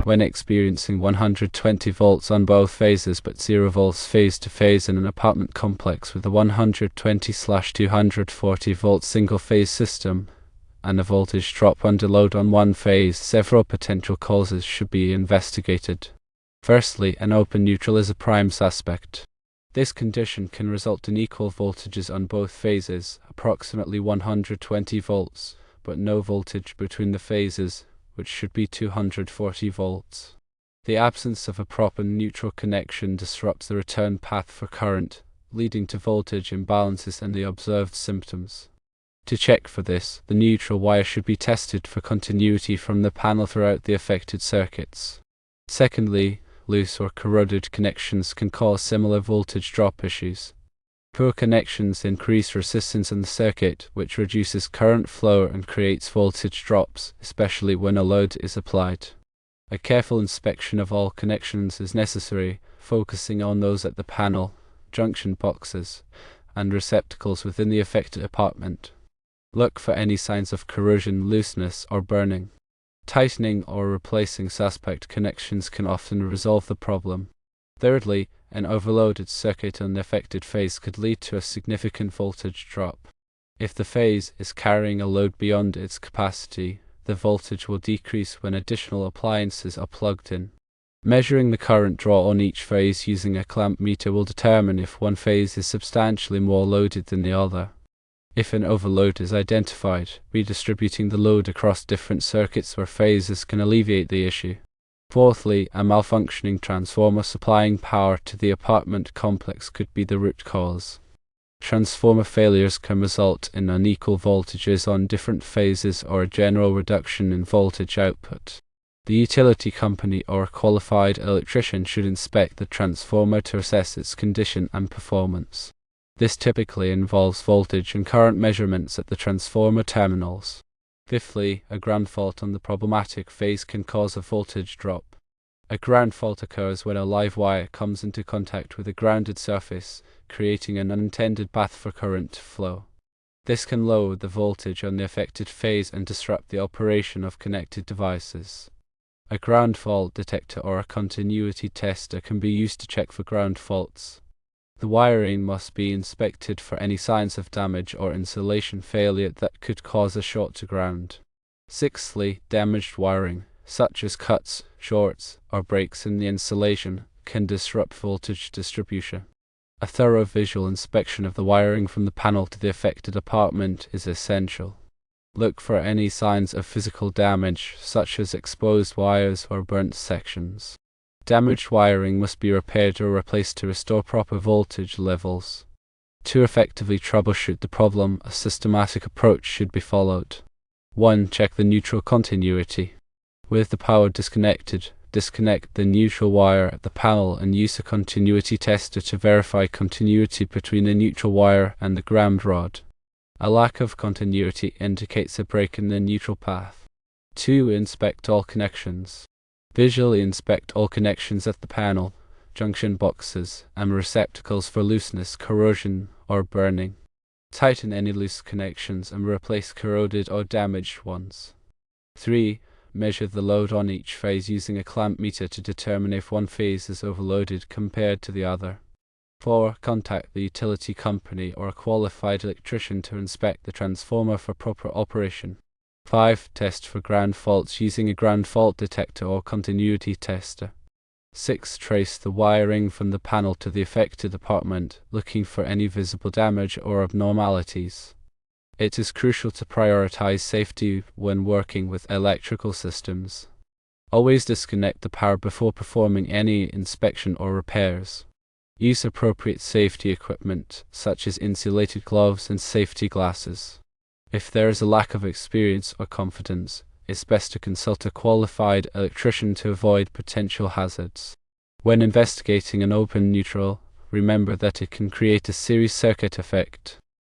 When experiencing 120 volts on both phases but 0 volts phase to phase in an apartment complex with a 120/240 volt single phase system and a voltage drop under load on one phase, several potential causes should be investigated. Firstly, an open neutral is a prime suspect. This condition can result in equal voltages on both phases, approximately 120 volts, but no voltage between the phases, which should be 240 volts. The absence of a proper neutral connection disrupts the return path for current, leading to voltage imbalances and the observed symptoms. To check for this, the neutral wire should be tested for continuity from the panel throughout the affected circuits. Secondly, loose or corroded connections can cause similar voltage drop issues. Poor connections increase resistance in the circuit, which reduces current flow and creates voltage drops, especially when a load is applied. A careful inspection of all connections is necessary, focusing on those at the panel, junction boxes, and receptacles within the affected apartment. Look for any signs of corrosion, looseness, or burning. Tightening or replacing suspect connections can often resolve the problem. Thirdly, an overloaded circuit on the affected phase could lead to a significant voltage drop. If the phase is carrying a load beyond its capacity, the voltage will decrease when additional appliances are plugged in. Measuring the current draw on each phase using a clamp meter will determine if one phase is substantially more loaded than the other. If an overload is identified, redistributing the load across different circuits or phases can alleviate the issue. Fourthly, a malfunctioning transformer supplying power to the apartment complex could be the root cause. Transformer failures can result in unequal voltages on different phases or a general reduction in voltage output. The utility company or a qualified electrician should inspect the transformer to assess its condition and performance. This typically involves voltage and current measurements at the transformer terminals. Fifthly, a ground fault on the problematic phase can cause a voltage drop. A ground fault occurs when a live wire comes into contact with a grounded surface, creating an unintended path for current to flow. This can lower the voltage on the affected phase and disrupt the operation of connected devices. A ground fault detector or a continuity tester can be used to check for ground faults. The wiring must be inspected for any signs of damage or insulation failure that could cause a short to ground. Sixthly, damaged wiring, such as cuts, shorts, or breaks in the insulation, can disrupt voltage distribution. A thorough visual inspection of the wiring from the panel to the affected apartment is essential. Look for any signs of physical damage, such as exposed wires or burnt sections. Damaged wiring must be repaired or replaced to restore proper voltage levels. To effectively troubleshoot the problem, a systematic approach should be followed. 1. Check the neutral continuity. With the power disconnected, disconnect the neutral wire at the panel and use a continuity tester to verify continuity between the neutral wire and the ground rod. A lack of continuity indicates a break in the neutral path. 2. Inspect all connections. Visually inspect all connections at the panel, junction boxes, and receptacles for looseness, corrosion, or burning. Tighten any loose connections and replace corroded or damaged ones. 3. Measure the load on each phase using a clamp meter to determine if one phase is overloaded compared to the other. 4. Contact the utility company or a qualified electrician to inspect the transformer for proper operation. 5. Test for ground faults using a ground fault detector or continuity tester. 6. Trace the wiring from the panel to the affected apartment, looking for any visible damage or abnormalities. It is crucial to prioritize safety when working with electrical systems. Always disconnect the power before performing any inspection or repairs. Use appropriate safety equipment, such as insulated gloves and safety glasses. If there is a lack of experience or confidence, it's best to consult a qualified electrician to avoid potential hazards. When investigating an open neutral, remember that it can create a series circuit effect.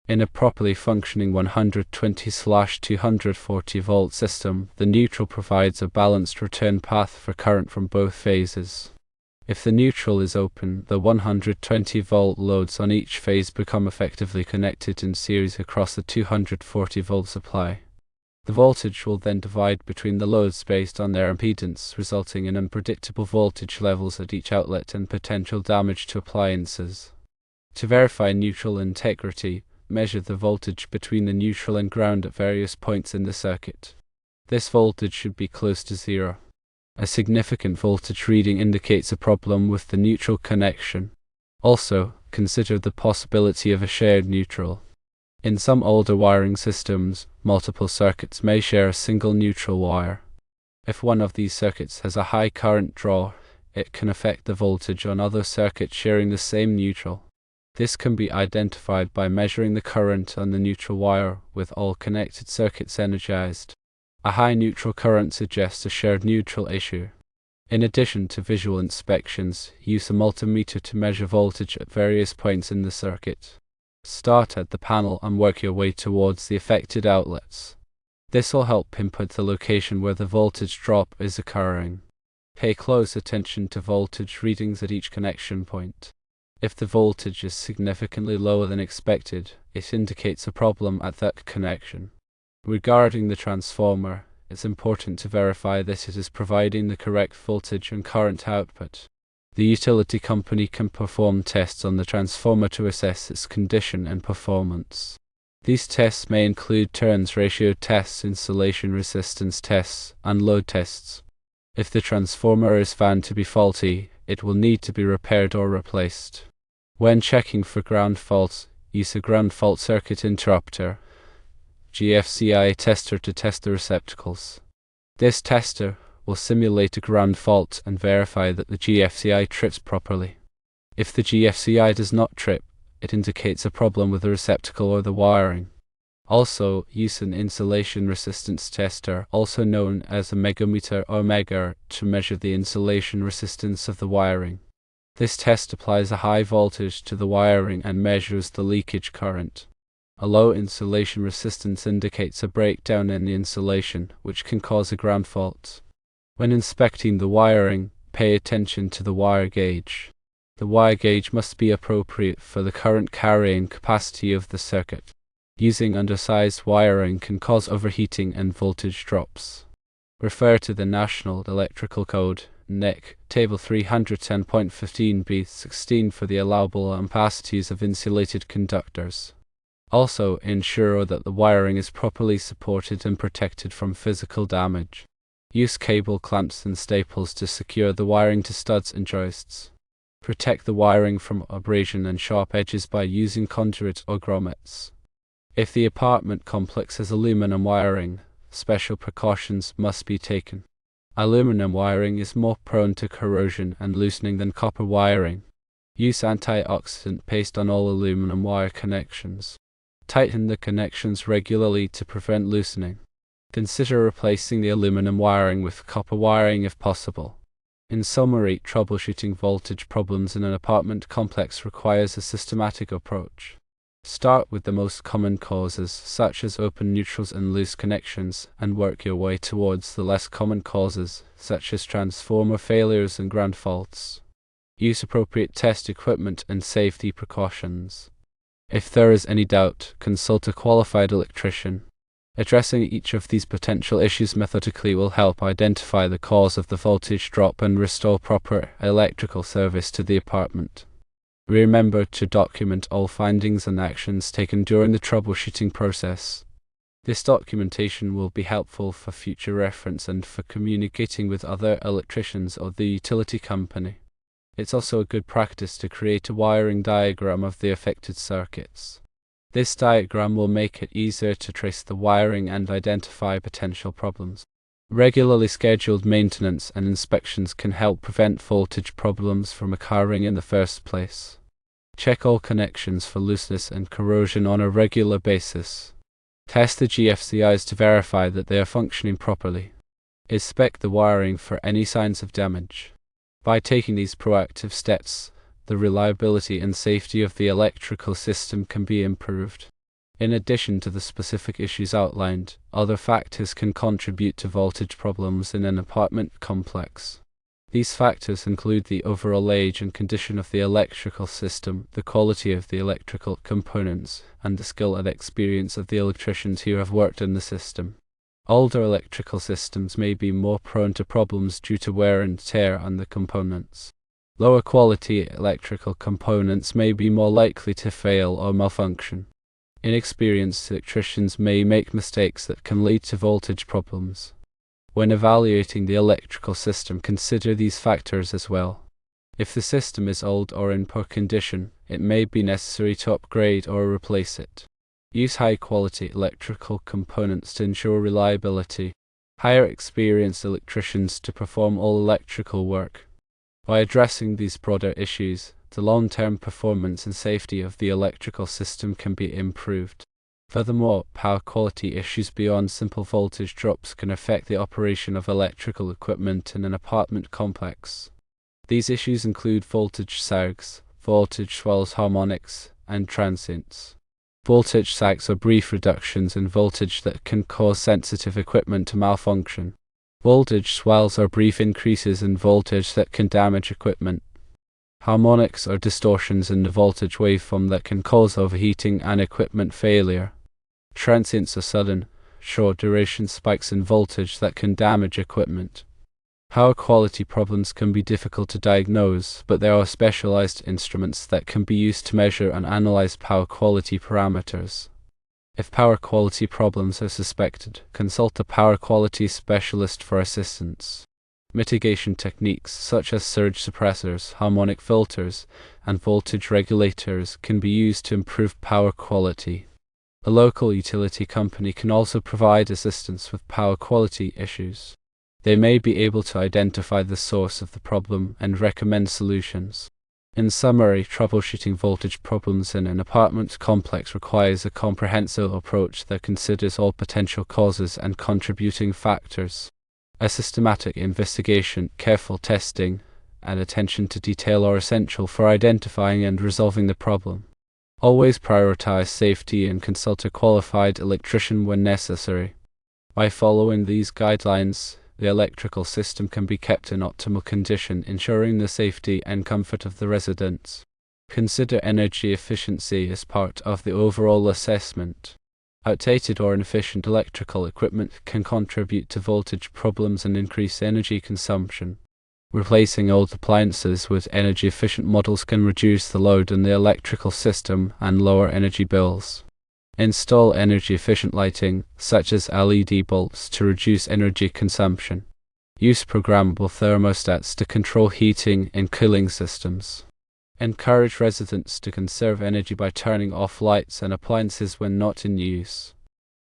In a properly functioning 120/240 volt system, the neutral provides a balanced return path for current from both phases. If the neutral is open, the 120 volt loads on each phase become effectively connected in series across the 240 volt supply. The voltage will then divide between the loads based on their impedance, resulting in unpredictable voltage levels at each outlet and potential damage to appliances. To verify neutral integrity, measure the voltage between the neutral and ground at various points in the circuit. This voltage should be close to zero. A significant voltage reading indicates a problem with the neutral connection. Also, consider the possibility of a shared neutral. In some older wiring systems, multiple circuits may share a single neutral wire. If one of these circuits has a high current draw, it can affect the voltage on other circuits sharing the same neutral. This can be identified by measuring the current on the neutral wire with all connected circuits energized. A high neutral current suggests a shared neutral issue. In addition to visual inspections, use a multimeter to measure voltage at various points in the circuit. Start at the panel and work your way towards the affected outlets. This will help pinpoint the location where the voltage drop is occurring. Pay close attention to voltage readings at each connection point. If the voltage is significantly lower than expected, it indicates a problem at that connection. Regarding the transformer, it's important to verify that it is providing the correct voltage and current output. The utility company can perform tests on the transformer to assess its condition and performance. These tests may include turns ratio tests, insulation resistance tests, and load tests. If the transformer is found to be faulty, it will need to be repaired or replaced. When checking for ground faults, use a ground fault circuit interrupter GFCI tester to test the receptacles. This tester will simulate a ground fault and verify that the GFCI trips properly. If the GFCI does not trip, it indicates a problem with the receptacle or the wiring. Also, use an insulation resistance tester, also known as a megameter or megger, to measure the insulation resistance of the wiring. This test applies a high voltage to the wiring and measures the leakage current. A low insulation resistance indicates a breakdown in the insulation, which can cause a ground fault. When inspecting the wiring, pay attention to the wire gauge. The wire gauge must be appropriate for the current carrying capacity of the circuit. Using undersized wiring can cause overheating and voltage drops. Refer to the National Electrical Code, NEC, Table 310.15b16 for the allowable ampacities of insulated conductors. Also, ensure that the wiring is properly supported and protected from physical damage. Use cable clamps and staples to secure the wiring to studs and joists. Protect the wiring from abrasion and sharp edges by using conduit or grommets. If the apartment complex has aluminum wiring, special precautions must be taken. Aluminum wiring is more prone to corrosion and loosening than copper wiring. Use antioxidant paste on all aluminum wire connections. Tighten the connections regularly to prevent loosening. Consider replacing the aluminum wiring with copper wiring if possible. In summary, troubleshooting voltage problems in an apartment complex requires a systematic approach. Start with the most common causes, such as open neutrals and loose connections, and work your way towards the less common causes, such as transformer failures and ground faults. Use appropriate test equipment and safety precautions. If there is any doubt, consult a qualified electrician. Addressing each of these potential issues methodically will help identify the cause of the voltage drop and restore proper electrical service to the apartment. Remember to document all findings and actions taken during the troubleshooting process. This documentation will be helpful for future reference and for communicating with other electricians or the utility company. It's also a good practice to create a wiring diagram of the affected circuits. This diagram will make it easier to trace the wiring and identify potential problems. Regularly scheduled maintenance and inspections can help prevent voltage problems from occurring in the first place. Check all connections for looseness and corrosion on a regular basis. Test the GFCIs to verify that they are functioning properly. Inspect the wiring for any signs of damage. By taking these proactive steps, the reliability and safety of the electrical system can be improved. In addition to the specific issues outlined, other factors can contribute to voltage problems in an apartment complex. These factors include the overall age and condition of the electrical system, the quality of the electrical components, and the skill and experience of the electricians who have worked in the system. Older electrical systems may be more prone to problems due to wear and tear on the components. Lower quality electrical components may be more likely to fail or malfunction. Inexperienced electricians may make mistakes that can lead to voltage problems. When evaluating the electrical system, consider these factors as well. If the system is old or in poor condition, it may be necessary to upgrade or replace it. Use high-quality electrical components to ensure reliability. Hire experienced electricians to perform all electrical work. By addressing these broader issues, the long-term performance and safety of the electrical system can be improved. Furthermore, power quality issues beyond simple voltage drops can affect the operation of electrical equipment in an apartment complex. These issues include voltage sags, voltage swells, harmonics, and transients. Voltage sags are brief reductions in voltage that can cause sensitive equipment to malfunction. Voltage swells are brief increases in voltage that can damage equipment. Harmonics are distortions in the voltage waveform that can cause overheating and equipment failure. Transients are sudden, short-duration spikes in voltage that can damage equipment. Power quality problems can be difficult to diagnose, but there are specialized instruments that can be used to measure and analyze power quality parameters. If power quality problems are suspected, consult a power quality specialist for assistance. Mitigation techniques such as surge suppressors, harmonic filters, and voltage regulators can be used to improve power quality. A local utility company can also provide assistance with power quality issues. They may be able to identify the source of the problem and recommend solutions. In summary, troubleshooting voltage problems in an apartment complex requires a comprehensive approach that considers all potential causes and contributing factors. A systematic investigation, careful testing, and attention to detail are essential for identifying and resolving the problem. Always prioritize safety and consult a qualified electrician when necessary. By following these guidelines, the electrical system can be kept in optimal condition, ensuring the safety and comfort of the residents. Consider energy efficiency as part of the overall assessment. Outdated or inefficient electrical equipment can contribute to voltage problems and increase energy consumption. Replacing old appliances with energy-efficient models can reduce the load on the electrical system and lower energy bills. Install energy-efficient lighting, such as LED bulbs, to reduce energy consumption. Use programmable thermostats to control heating and cooling systems. Encourage residents to conserve energy by turning off lights and appliances when not in use.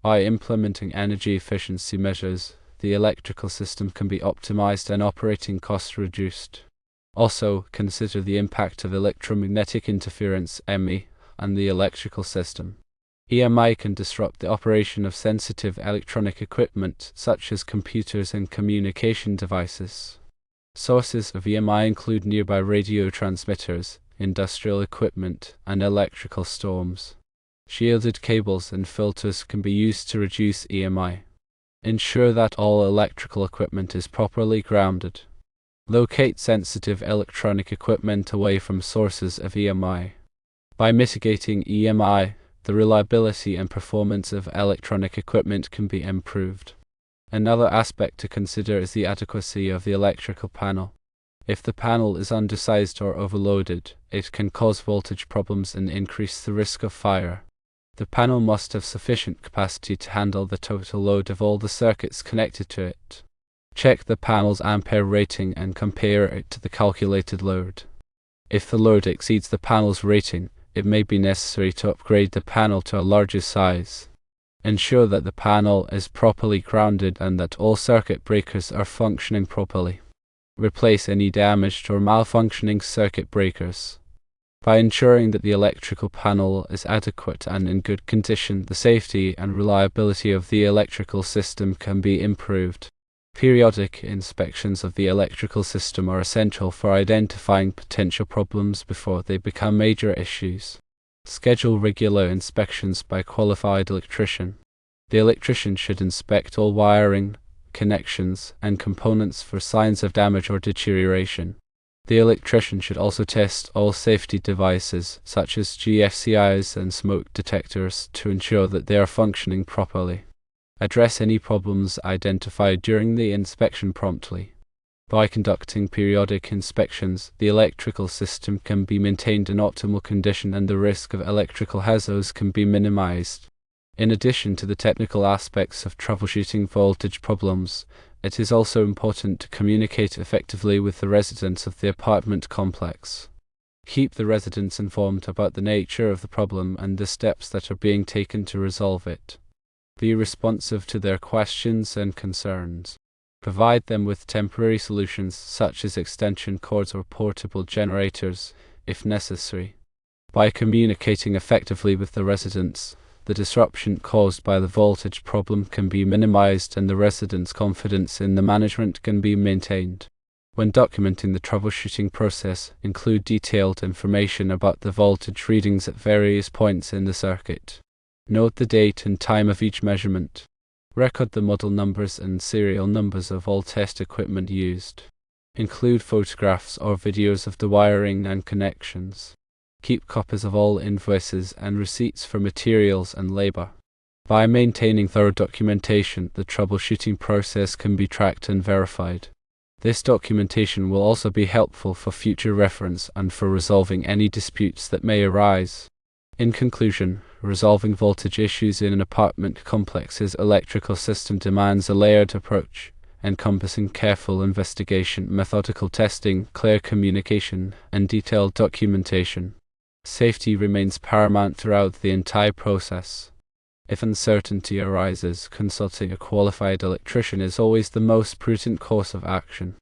By implementing energy efficiency measures, the electrical system can be optimized and operating costs reduced. Also, consider the impact of electromagnetic interference (EMI) on the electrical system. EMI can disrupt the operation of sensitive electronic equipment, such as computers and communication devices. Sources of EMI include nearby radio transmitters, industrial equipment, and electrical storms. Shielded cables and filters can be used to reduce EMI. Ensure that all electrical equipment is properly grounded. Locate sensitive electronic equipment away from sources of EMI. By mitigating EMI, the reliability and performance of electronic equipment can be improved. Another aspect to consider is the adequacy of the electrical panel. If the panel is undersized or overloaded, it can cause voltage problems and increase the risk of fire. The panel must have sufficient capacity to handle the total load of all the circuits connected to it. Check the panel's ampere rating and compare it to the calculated load. If the load exceeds the panel's rating, it may be necessary to upgrade the panel to a larger size. Ensure that the panel is properly grounded and that all circuit breakers are functioning properly. Replace any damaged or malfunctioning circuit breakers. By ensuring that the electrical panel is adequate and in good condition, the safety and reliability of the electrical system can be improved. Periodic inspections of the electrical system are essential for identifying potential problems before they become major issues. Schedule regular inspections by a qualified electrician. The electrician should inspect all wiring, connections, and components for signs of damage or deterioration. The electrician should also test all safety devices, such as GFCIs and smoke detectors, to ensure that they are functioning properly. Address any problems identified during the inspection promptly. By conducting periodic inspections, the electrical system can be maintained in optimal condition and the risk of electrical hazards can be minimized. In addition to the technical aspects of troubleshooting voltage problems, it is also important to communicate effectively with the residents of the apartment complex. Keep the residents informed about the nature of the problem and the steps that are being taken to resolve it. Be responsive to their questions and concerns. Provide them with temporary solutions such as extension cords or portable generators, if necessary. By communicating effectively with the residents, the disruption caused by the voltage problem can be minimized and the residents' confidence in the management can be maintained. When documenting the troubleshooting process, include detailed information about the voltage readings at various points in the circuit. Note the date and time of each measurement. Record the model numbers and serial numbers of all test equipment used. Include photographs or videos of the wiring and connections. Keep copies of all invoices and receipts for materials and labor. By maintaining thorough documentation, the troubleshooting process can be tracked and verified. This documentation will also be helpful for future reference and for resolving any disputes that may arise. In conclusion, resolving voltage issues in an apartment complex's electrical system demands a layered approach, encompassing careful investigation, methodical testing, clear communication, and detailed documentation. Safety remains paramount throughout the entire process. If uncertainty arises, consulting a qualified electrician is always the most prudent course of action.